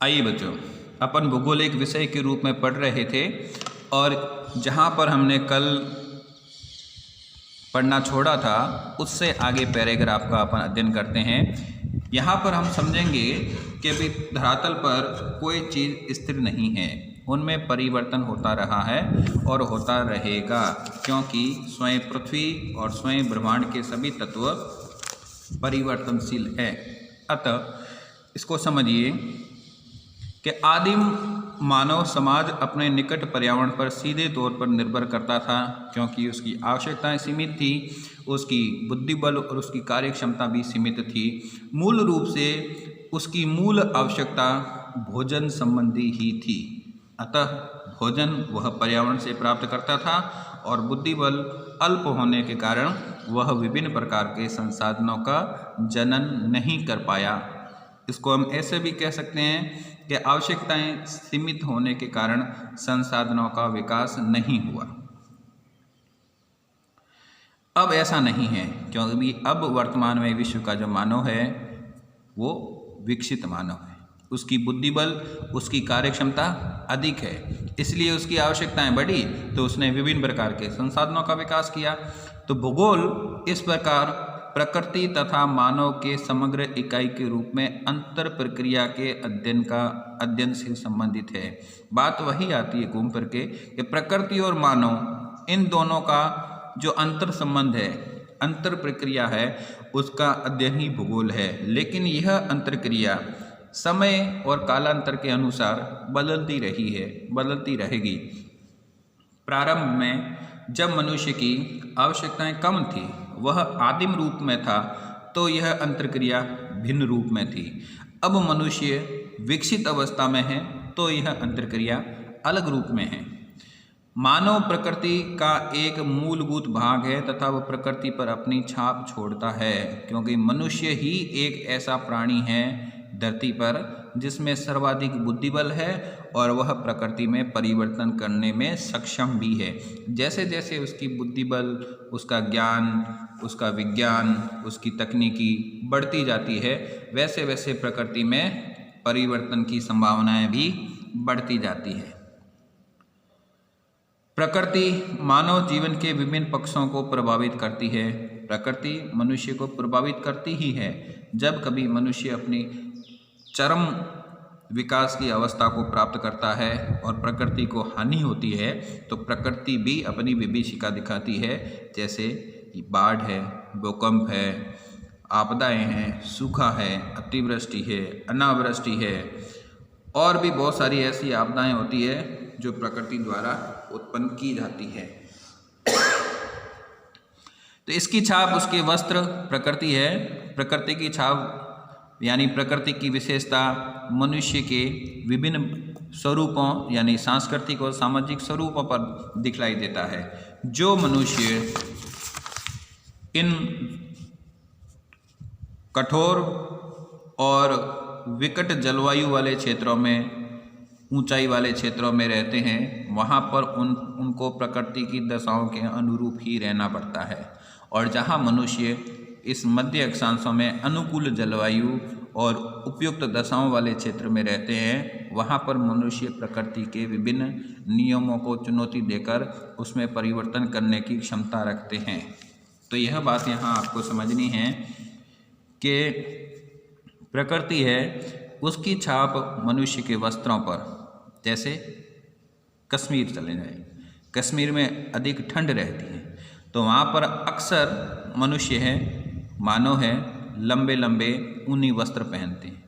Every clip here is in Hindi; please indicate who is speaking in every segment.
Speaker 1: आइए बच्चों, अपन भूगोल एक विषय के रूप में पढ़ रहे थे और जहाँ पर हमने कल पढ़ना छोड़ा था उससे आगे पैराग्राफ का अपन अध्ययन करते हैं। यहाँ पर हम समझेंगे कि अभी धरातल पर कोई चीज़ स्थिर नहीं है, उनमें परिवर्तन होता रहा है और होता रहेगा, क्योंकि स्वयं पृथ्वी और स्वयं ब्रह्मांड के सभी तत्व परिवर्तनशील है। अतः इसको समझिए कि आदिम मानव समाज अपने निकट पर्यावरण पर सीधे तौर पर निर्भर करता था, क्योंकि उसकी आवश्यकताएं सीमित थी, उसकी बुद्धि बल और उसकी कार्य क्षमता भी सीमित थी। मूल रूप से उसकी मूल आवश्यकता भोजन संबंधी ही थी। अतः भोजन वह पर्यावरण से प्राप्त करता था और बुद्धि बल अल्प होने के कारण वह विभिन्न प्रकार के संसाधनों का जनन नहीं कर पाया। इसको हम ऐसे भी कह सकते हैं कि आवश्यकताएं सीमित होने के कारण संसाधनों का विकास नहीं हुआ। अब ऐसा नहीं है, क्योंकि अब वर्तमान में विश्व का जो मानव है वो विकसित मानव है, उसकी बुद्धि बल, उसकी कार्य क्षमता अधिक है, इसलिए उसकी आवश्यकताएं बढ़ी तो उसने विभिन्न प्रकार के संसाधनों का विकास किया। तो भूगोल इस प्रकार प्रकृति तथा मानव के समग्र इकाई के रूप में अंतर प्रक्रिया के अध्ययन से संबंधित है। बात वही आती है घूम फिर के कि प्रकृति और मानव इन दोनों का जो अंतर संबंध है, अंतर प्रक्रिया है, उसका अध्ययन ही भूगोल है। लेकिन यह अंतर क्रिया समय और कालांतर के अनुसार बदलती रही है, बदलती रहेगी। प्रारंभ में जब मनुष्य की आवश्यकताएं कम थी, वह आदिम रूप में था, तो यह अंतरक्रिया भिन्न रूप में थी। अब मनुष्य विकसित अवस्था में है तो यह अंतरक्रिया अलग रूप में है। मानव प्रकृति का एक मूलभूत भाग है तथा वह प्रकृति पर अपनी छाप छोड़ता है, क्योंकि मनुष्य ही एक ऐसा प्राणी है धरती पर जिसमें सर्वाधिक बुद्धिबल है और वह प्रकृति में परिवर्तन करने में सक्षम भी है। जैसे जैसे उसकी बुद्धिबल, उसका ज्ञान, उसका विज्ञान, उसकी तकनीकी बढ़ती जाती है, वैसे वैसे प्रकृति में परिवर्तन की संभावनाएं भी बढ़ती जाती है। प्रकृति मानव जीवन के विभिन्न पक्षों को प्रभावित करती है। प्रकृति मनुष्य को प्रभावित करती ही है। जब कभी मनुष्य अपनी चरम विकास की अवस्था को प्राप्त करता है और प्रकृति को हानि होती है, तो प्रकृति भी अपनी विभीषिका दिखाती है। जैसे बाढ़ है, भूकंप है, आपदाएं हैं, सूखा है, अतिवृष्टि है, अनावृष्टि है, और भी बहुत सारी ऐसी आपदाएं होती है जो प्रकृति द्वारा उत्पन्न की जाती है। तो इसकी छाप, उसके वस्त्र प्रकृति है। प्रकृति की छाप यानी प्रकृति की विशेषता मनुष्य के विभिन्न स्वरूपों यानी सांस्कृतिक और सामाजिक स्वरूपों पर दिखलाई देता है। जो मनुष्य इन कठोर और विकट जलवायु वाले क्षेत्रों में, ऊंचाई वाले क्षेत्रों में रहते हैं, वहाँ पर उनको प्रकृति की दशाओं के अनुरूप ही रहना पड़ता है। और जहाँ मनुष्य इस मध्य अक्षांशों में अनुकूल जलवायु और उपयुक्त दशाओं वाले क्षेत्र में रहते हैं, वहाँ पर मनुष्य प्रकृति के विभिन्न नियमों को चुनौती देकर उसमें परिवर्तन करने की क्षमता रखते हैं। तो यह बात यहाँ आपको समझनी है कि प्रकृति है, उसकी छाप मनुष्य के वस्त्रों पर, जैसे कश्मीर चले जाए, कश्मीर में अधिक ठंड रहती है, तो वहाँ पर अक्सर मनुष्य है, मानव है, लंबे लंबे ऊनी वस्त्र पहनते हैं।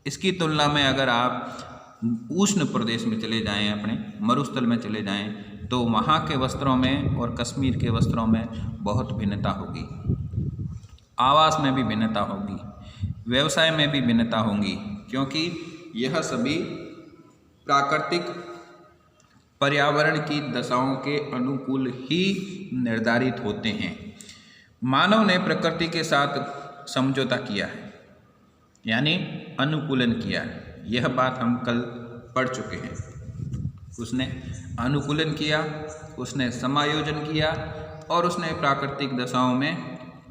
Speaker 1: इसकी तुलना में अगर आप उष्ण प्रदेश में चले जाएं, अपने मरुस्थल में चले जाएं, तो वहाँ के वस्त्रों में और कश्मीर के वस्त्रों में बहुत भिन्नता होगी। आवास में भी भिन्नता होगी, व्यवसाय में भी भिन्नता होगी, क्योंकि यह सभी प्राकृतिक पर्यावरण की दशाओं के अनुकूल ही निर्धारित होते हैं। मानव ने प्रकृति के साथ समझौता किया है, यानी अनुकूलन किया है। यह बात हम कल पढ़ चुके हैं। उसने अनुकूलन किया, उसने समायोजन किया और उसने प्राकृतिक दशाओं में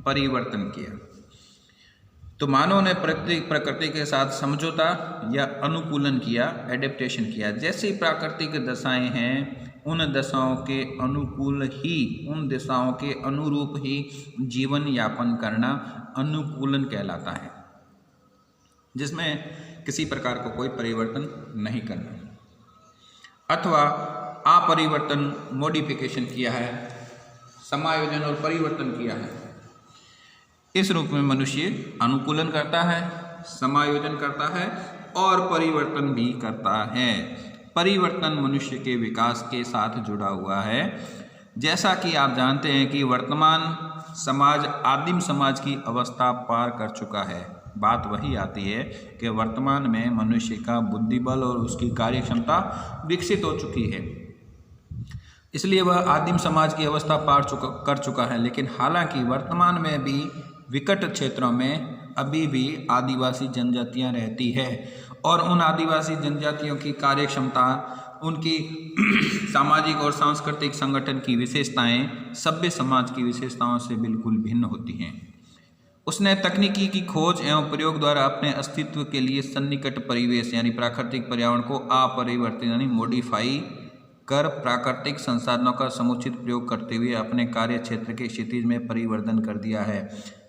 Speaker 1: परिवर्तन किया। तो मानव ने प्रकृति के साथ समझौता या अनुकूलन किया, एडेप्टेशन किया। जैसी प्राकृतिक दशाएं हैं उन दशाओं के अनुकूल ही, उन दशाओं के अनुरूप ही जीवन यापन करना अनुकूलन कहलाता है, जिसमें किसी प्रकार का कोई परिवर्तन नहीं करना, अथवा अपरिवर्तन, मॉडिफिकेशन किया है, समायोजन और परिवर्तन किया है। इस रूप में मनुष्य अनुकूलन करता है, समायोजन करता है और परिवर्तन भी करता है। परिवर्तन मनुष्य के विकास के साथ जुड़ा हुआ है। जैसा कि आप जानते हैं कि वर्तमान समाज आदिम समाज की अवस्था पार कर चुका है। बात वही आती है कि वर्तमान में मनुष्य का बुद्धिबल और उसकी कार्य क्षमता विकसित हो चुकी है, इसलिए वह आदिम समाज की अवस्था कर चुका है। लेकिन हालांकि वर्तमान में भी विकट क्षेत्रों में अभी भी आदिवासी जनजातियां रहती है और उन आदिवासी जनजातियों की कार्य क्षमता, उनकी सामाजिक और सांस्कृतिक संगठन की विशेषताएं सभ्य समाज की विशेषताओं से बिल्कुल भिन्न होती हैं। उसने तकनीकी की खोज एवं प्रयोग द्वारा अपने अस्तित्व के लिए सन्निकट परिवेश यानी प्राकृतिक पर्यावरण को अपरिवर्तित यानी मॉडिफाई कर प्राकृतिक संसाधनों का समुचित प्रयोग करते हुए अपने कार्य क्षेत्र के क्षितिज में परिवर्तन कर दिया है।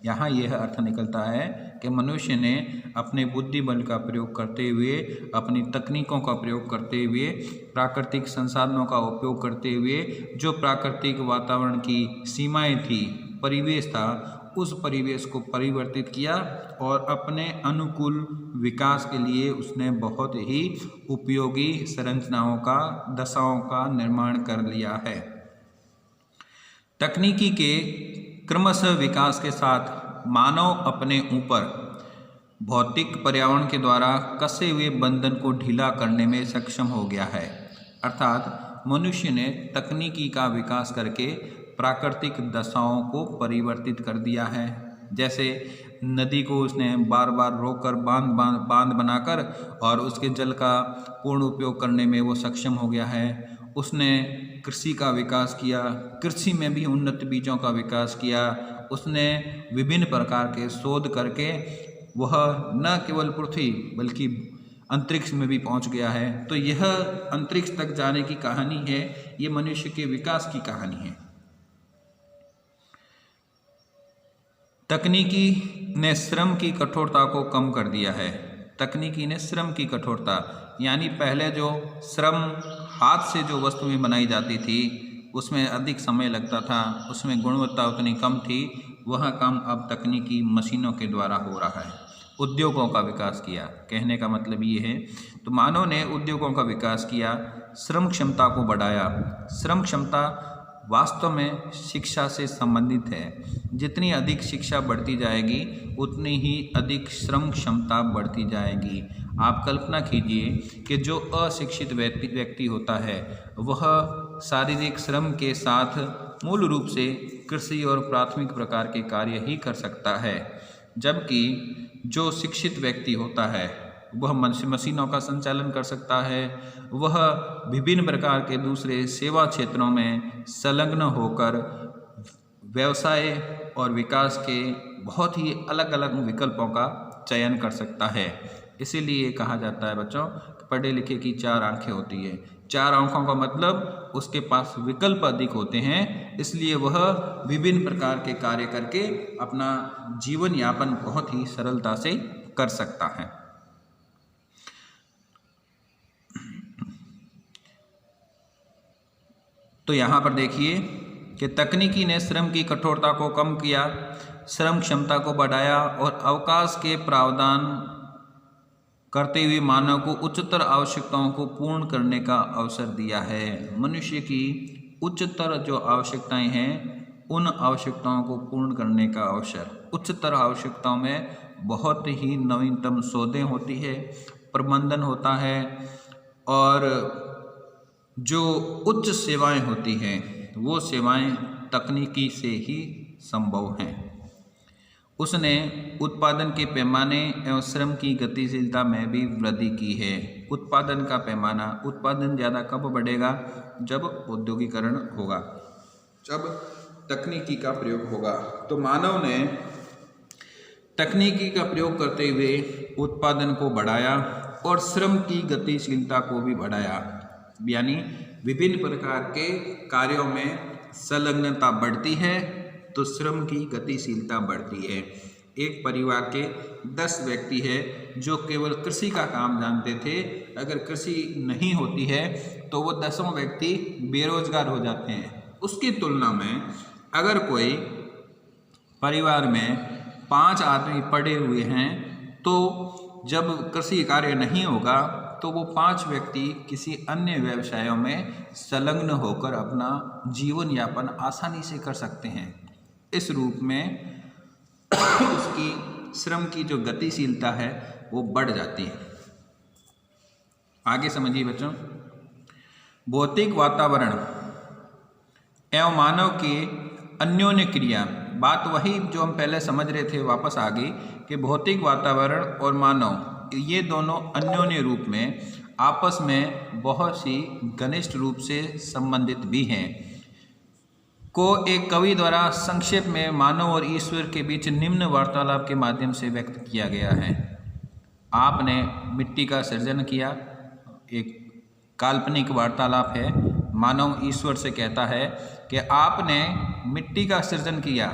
Speaker 1: यहाँ यह अर्थ निकलता है कि मनुष्य ने अपने बुद्धि बल का प्रयोग करते हुए, अपनी तकनीकों का प्रयोग करते हुए, प्राकृतिक संसाधनों का उपयोग करते हुए जो प्राकृतिक वातावरण की सीमाएं थी, परिवेश था, उस परिवेश को परिवर्तित किया और अपने अनुकूल विकास के लिए उसने बहुत ही उपयोगी संरचनाओं का, दशाओं का निर्माण कर लिया है। तकनीकी के क्रमशः विकास के साथ मानव अपने ऊपर भौतिक पर्यावरण के द्वारा कसे हुए बंधन को ढीला करने में सक्षम हो गया है। अर्थात मनुष्य ने तकनीकी का विकास करके प्राकृतिक दशाओं को परिवर्तित कर दिया है। जैसे नदी को उसने बार बार रोककर बांध बनाकर और उसके जल का पूर्ण उपयोग करने में वो सक्षम हो गया है। उसने कृषि का विकास किया, कृषि में भी उन्नत बीजों का विकास किया। उसने विभिन्न प्रकार के शोध करके वह न केवल पृथ्वी बल्कि अंतरिक्ष में भी पहुंच गया है। तो यह अंतरिक्ष तक जाने की कहानी है, ये मनुष्य के विकास की कहानी है। तकनीकी ने श्रम की कठोरता को कम कर दिया है। तकनीकी ने श्रम की कठोरता यानी पहले जो श्रम हाथ से जो वस्तुएं बनाई जाती थी उसमें अधिक समय लगता था, उसमें गुणवत्ता उतनी कम थी, वह काम अब तकनीकी मशीनों के द्वारा हो रहा है। उद्योगों का विकास किया, कहने का मतलब ये है, तो मानव ने उद्योगों का विकास किया, श्रम क्षमता को बढ़ाया। श्रम क्षमता वास्तव में शिक्षा से संबंधित है। जितनी अधिक शिक्षा बढ़ती जाएगी उतनी ही अधिक श्रम क्षमता बढ़ती जाएगी। आप कल्पना कीजिए कि जो अशिक्षित व्यक्ति होता है वह शारीरिक श्रम के साथ मूल रूप से कृषि और प्राथमिक प्रकार के कार्य ही कर सकता है, जबकि जो शिक्षित व्यक्ति होता है वह मशीनों का संचालन कर सकता है, वह विभिन्न प्रकार के दूसरे सेवा क्षेत्रों में संलग्न होकर व्यवसाय और विकास के बहुत ही अलग अलग विकल्पों का चयन कर सकता है। इसीलिए कहा जाता है बच्चों, पढ़े लिखे की चार आंखें होती है। चार आंखों का मतलब उसके पास विकल्प अधिक होते हैं, इसलिए वह विभिन्न प्रकार के कार्य करके अपना जीवन यापन बहुत ही सरलता से कर सकता है। तो यहाँ पर देखिए कि तकनीकी ने श्रम की कठोरता को कम किया, श्रम क्षमता को बढ़ाया और अवकाश के प्रावधान करते हुए मानव को उच्चतर आवश्यकताओं को पूर्ण करने का अवसर दिया है। मनुष्य की उच्चतर जो आवश्यकताएं हैं उन आवश्यकताओं को पूर्ण करने का अवसर। उच्चतर आवश्यकताओं में बहुत ही नवीनतम शोधें होती है, प्रबंधन होता है और जो उच्च सेवाएं होती हैं वो सेवाएं तकनीकी से ही संभव हैं। उसने उत्पादन के पैमाने एवं श्रम की गतिशीलता में भी वृद्धि की है। उत्पादन का पैमाना, उत्पादन ज़्यादा कब बढ़ेगा? जब औद्योगिकरण होगा, जब तकनीकी का प्रयोग होगा। तो मानव ने तकनीकी का प्रयोग करते हुए उत्पादन को बढ़ाया और श्रम की गतिशीलता को भी बढ़ाया। यानी विभिन्न प्रकार के कार्यों में संलग्नता बढ़ती है तो श्रम की गतिशीलता बढ़ती है। एक परिवार के 10 व्यक्ति है जो केवल कृषि का काम जानते थे, अगर कृषि नहीं होती है तो वो 10 व्यक्ति बेरोजगार हो जाते हैं। उसकी तुलना में अगर कोई परिवार में 5 आदमी पढ़े हुए हैं तो जब कृषि कार्य नहीं होगा तो वो 5 व्यक्ति किसी अन्य व्यवसायों में संलग्न होकर अपना जीवन यापन आसानी से कर सकते हैं। इस रूप में उसकी श्रम की जो गतिशीलता है वो बढ़ जाती है। आगे समझिए बच्चों, भौतिक वातावरण एवं मानव की अन्योन्य क्रिया। बात वही जो हम पहले समझ रहे थे वापस आ गई कि भौतिक वातावरण और मानव ये दोनों अन्योन्य रूप में आपस में बहुत सी घनिष्ठ रूप से संबंधित भी हैं को एक कवि द्वारा संक्षेप में मानव और ईश्वर के बीच निम्न वार्तालाप के माध्यम से व्यक्त किया गया है। आपने मिट्टी का सृजन किया, एक काल्पनिक वार्तालाप है। मानव ईश्वर से कहता है कि आपने मिट्टी का सृजन किया,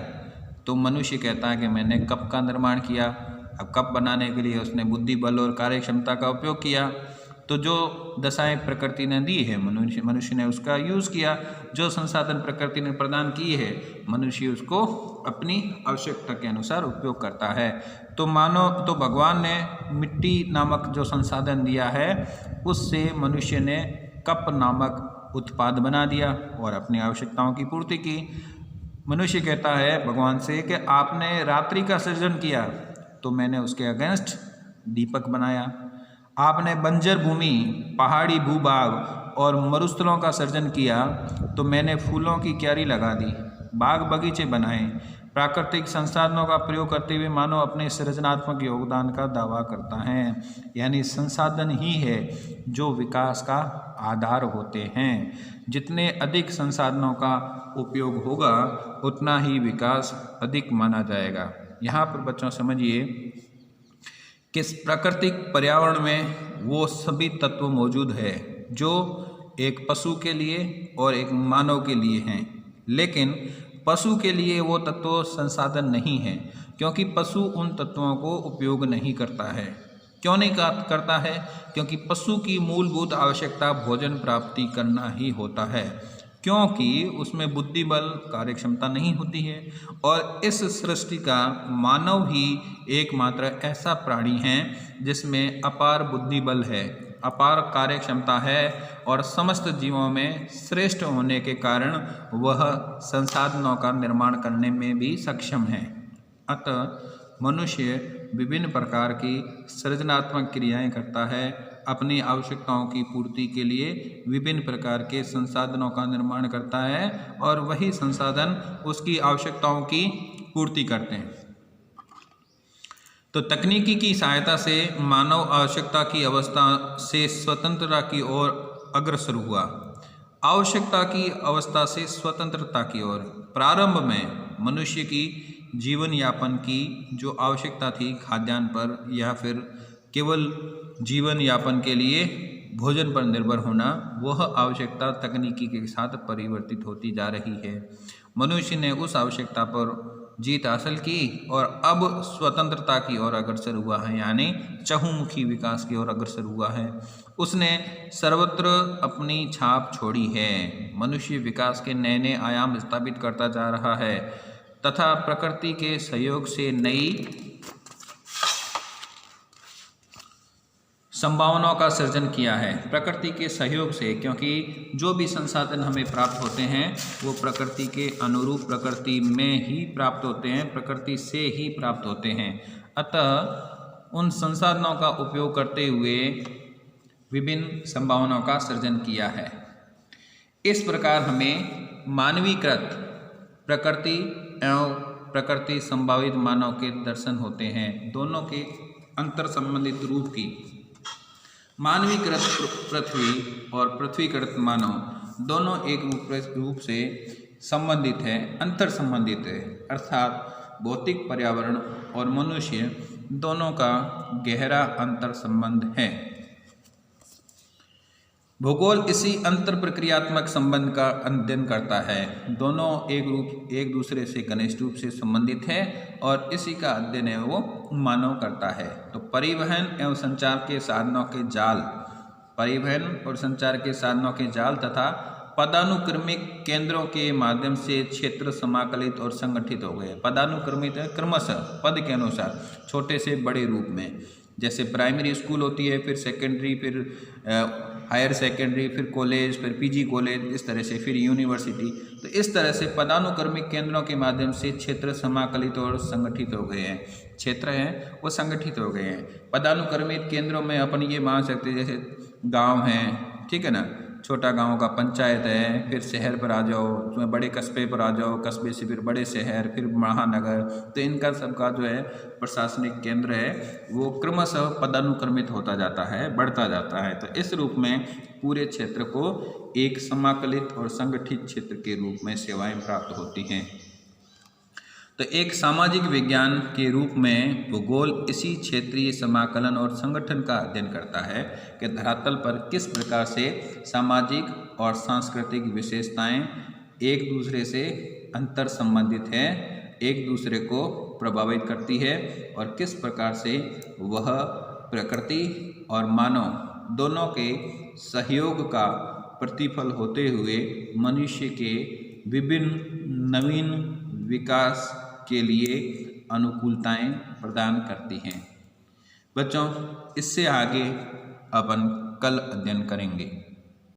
Speaker 1: तो मनुष्य कहता है कि मैंने कप का निर्माण किया। अब कप बनाने के लिए उसने बुद्धि बल और कार्य क्षमता का उपयोग किया। तो जो दशाएं प्रकृति ने दी है मनुष्य ने उसका यूज़ किया। जो संसाधन प्रकृति ने प्रदान किए है मनुष्य उसको अपनी आवश्यकता के अनुसार उपयोग करता है। तो भगवान ने मिट्टी नामक जो संसाधन दिया है उससे मनुष्य ने कप नामक उत्पाद बना दिया और अपनी आवश्यकताओं की पूर्ति की। मनुष्य कहता है भगवान से कि आपने रात्रि का सृजन किया, तो मैंने उसके अगेंस्ट दीपक बनाया। आपने बंजर भूमि, पहाड़ी भूभाग और मरुस्थलों का सृजन किया, तो मैंने फूलों की क्यारी लगा दी, बाग बगीचे बनाए। प्राकृतिक संसाधनों का प्रयोग करते हुए मानव अपने सृजनात्मक योगदान का दावा करता है। यानी संसाधन ही है जो विकास का आधार होते हैं। जितने अधिक संसाधनों का उपयोग होगा उतना ही विकास अधिक माना जाएगा। यहाँ पर बच्चों समझिए कि प्राकृतिक पर्यावरण में वो सभी तत्व मौजूद है जो एक पशु के लिए और एक मानव के लिए हैं, लेकिन पशु के लिए वो तत्व संसाधन नहीं है, क्योंकि पशु उन तत्वों को उपयोग नहीं करता है। क्यों नहीं करता है? क्योंकि पशु की मूलभूत आवश्यकता भोजन प्राप्ति करना ही होता है, क्योंकि उसमें बुद्धि बल कार्य क्षमता नहीं होती है। और इस सृष्टि का मानव ही एकमात्र ऐसा प्राणी है जिसमें अपार बुद्धि बल है, अपार कार्य क्षमता है और समस्त जीवों में श्रेष्ठ होने के कारण वह संसाधनों का निर्माण करने में भी सक्षम है। अतः मनुष्य विभिन्न प्रकार की सृजनात्मक क्रियाएं करता है, अपनी आवश्यकताओं की पूर्ति के लिए विभिन्न प्रकार के संसाधनों का निर्माण करता है और वही संसाधन उसकी आवश्यकताओं की पूर्ति करते हैं। तो तकनीकी की सहायता से मानव आवश्यकता की अवस्था से स्वतंत्रता की ओर अग्रसर हुआ। आवश्यकता की अवस्था से स्वतंत्रता की ओर। प्रारंभ में मनुष्य की जीवन यापन की जो आवश्यकता थी खाद्यान्न पर या फिर केवल जीवन यापन के लिए भोजन पर निर्भर होना, वह आवश्यकता तकनीकी के साथ परिवर्तित होती जा रही है। मनुष्य ने उस आवश्यकता पर जीत हासिल की और अब स्वतंत्रता की ओर अग्रसर हुआ है, यानी चहुमुखी विकास की ओर अग्रसर हुआ है। उसने सर्वत्र अपनी छाप छोड़ी है। मनुष्य विकास के नए नए आयाम स्थापित करता जा रहा है तथा प्रकृति के सहयोग से नई संभावनाओं का सृजन किया है। प्रकृति के सहयोग से, क्योंकि जो भी संसाधन हमें प्राप्त होते हैं वो प्रकृति के अनुरूप प्रकृति में ही प्राप्त होते हैं, प्रकृति से ही प्राप्त होते हैं। अतः उन संसाधनों का उपयोग करते हुए विभिन्न संभावनाओं का सृजन किया है। इस प्रकार हमें मानवीकृत प्रकृति एवं प्रकृति संभावित मानव के दर्शन होते हैं। दोनों के अंतर संबंधित रूप की मानवीकृत पृथ्वी और पृथ्वीकृत मानव दोनों एक रूप से संबंधित है, अंतर संबंधित है। अर्थात भौतिक पर्यावरण और मनुष्य दोनों का गहरा अंतर संबंध है। भूगोल इसी अंतर प्रक्रियात्मक संबंध का अध्ययन करता है। दोनों एक दूसरे से घनिष्ठ रूप से संबंधित है और इसी का अध्ययन है वो मानव करता है। तो परिवहन और संचार के साधनों के जाल तथा पदानुक्रमिक केंद्रों के माध्यम से क्षेत्र समाकलित और संगठित हो गए। पदानुक्रमित है क्रमशः पद के अनुसार छोटे से बड़े रूप में, जैसे प्राइमरी स्कूल होती है, फिर सेकेंडरी, फिर हायर सेकेंडरी, फिर कॉलेज, फिर पीजी कॉलेज, इस तरह से फिर यूनिवर्सिटी। तो इस तरह से पदानुक्रमिक केंद्रों के माध्यम से क्षेत्र समाकलित और संगठित हो गए हैं। क्षेत्र हैं वो संगठित हो गए हैं। पदानुक्रमित केंद्रों में अपन ये मान सकते हैं जैसे गांव हैं, ठीक है ना, छोटा गांव का पंचायत है, फिर शहर पर आ जाओ, तुम्हें बड़े कस्बे पर आ जाओ, कस्बे से फिर बड़े शहर, फिर महानगर। तो इनका सबका जो है प्रशासनिक केंद्र है वो क्रमशः पदानुक्रमित होता जाता है, बढ़ता जाता है। तो इस रूप में पूरे क्षेत्र को एक समाकलित और संगठित क्षेत्र के रूप में सेवाएं प्राप्त होती हैं। तो एक सामाजिक विज्ञान के रूप में भूगोल इसी क्षेत्रीय समाकलन और संगठन का अध्ययन करता है कि धरातल पर किस प्रकार से सामाजिक और सांस्कृतिक विशेषताएं एक दूसरे से अंतर संबंधित हैं, एक दूसरे को प्रभावित करती है और किस प्रकार से वह प्रकृति और मानव दोनों के सहयोग का प्रतिफल होते हुए मनुष्य के विभिन्न नवीन विकास के लिए अनुकूलताएं प्रदान करती हैं। बच्चों, इससे आगे अपन कल अध्ययन करेंगे।